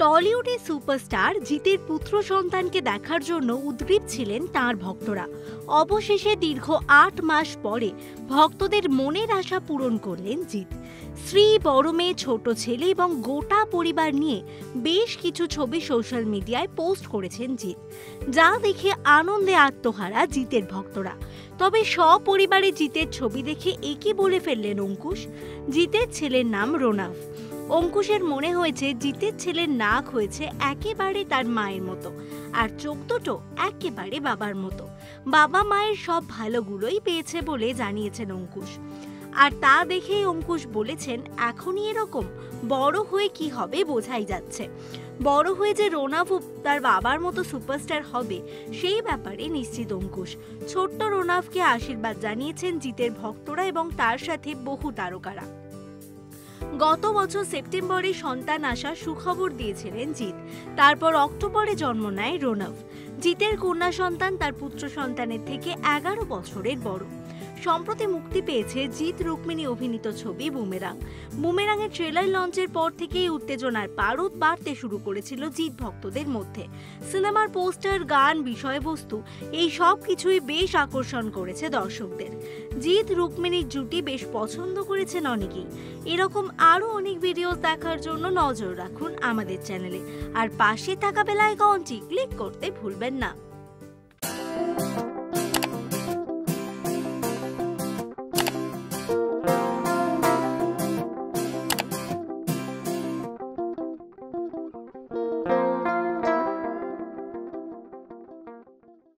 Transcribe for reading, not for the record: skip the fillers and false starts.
টলিউডের superstar জিতের পুত্র সন্তানকে দেখার জন্য উদগ্রীব ছিলেন তাঁর ভক্তরা। অবশেষে দীর্ঘ ৮ মাস পরে ভক্তদের মনের আশা পূরণ করলেন জিত। স্ত্রী, বড় মেয়ে, ছোট ছেলে এবং গোটা পরিবার নিয়ে বেশ কিছু ছবি সোশ্যাল মিডিয়ায় পোস্ট করেছেন জিত, যা দেখে আনন্দে আত্মহারা জিতের ভক্তরা। তবে সপরিবারে জিতের ছবি দেখে একই বলে ফেললেন অঙ্কুশ। জিতের ছেলের নাম রোনাফ। অঙ্কুশের মনে হয়েছে জিতের ছেলের নাক হয়েছে একেবারে তার মায়ের মতো, আর চোখ দুটো একেবারে বাবার মতো। বাবা মায়ের সব ভালোগুলোই পেয়েছে বলে জানিয়েছেন অঙ্কুশ। আর তা দেখেই অঙ্কুশ বলেছেন, এখনই এরকম, বড় হয়ে কি হবে বোঝাই যাচ্ছে। বড় হয়ে যে রোনাফও তার বাবার মতো সুপারস্টার হবে সেই ব্যাপারে নিশ্চিত অঙ্কুশ। ছোট্ট রোনাফকে আশীর্বাদ জানিয়েছেন জিতের ভক্তরা এবং তার সাথে বহু তারকারা। গত বছর সেপ্টেম্বরে সন্তান আসার সুখবর দিয়েছিলেন জিত। তারপর অক্টোবরে জন্ম নেয় রোনাফ। জিতের কন্যা সন্তান তার পুত্র সন্তানের থেকে 11 বছরের বড়। সম্প্রতি মুক্তি পেয়েছে জিত রুক্মিণী অভিনীত ছবি বুমেরাং। বুমেরাংয়ের ট্রেলার লঞ্চের পর থেকেই উত্তেজনার পারদ বাড়তে শুরু করেছিল জিত ভক্তদের মধ্যে। সিনেমার পোস্টার, গান, বিষয়বস্তু এই সব কিছুই বেশ আকর্ষণ করেছে দর্শকদের। জিত রুক্মিণীর জুটি বেশ পছন্দ করেছেন অনেকেই। এরকম আরও অনেক ভিডিও দেখার জন্য নজর রাখুন আমাদের চ্যানেলে, আর পাশে থাকা বেল আইকনটি ক্লিক করতে ভুলবেন না।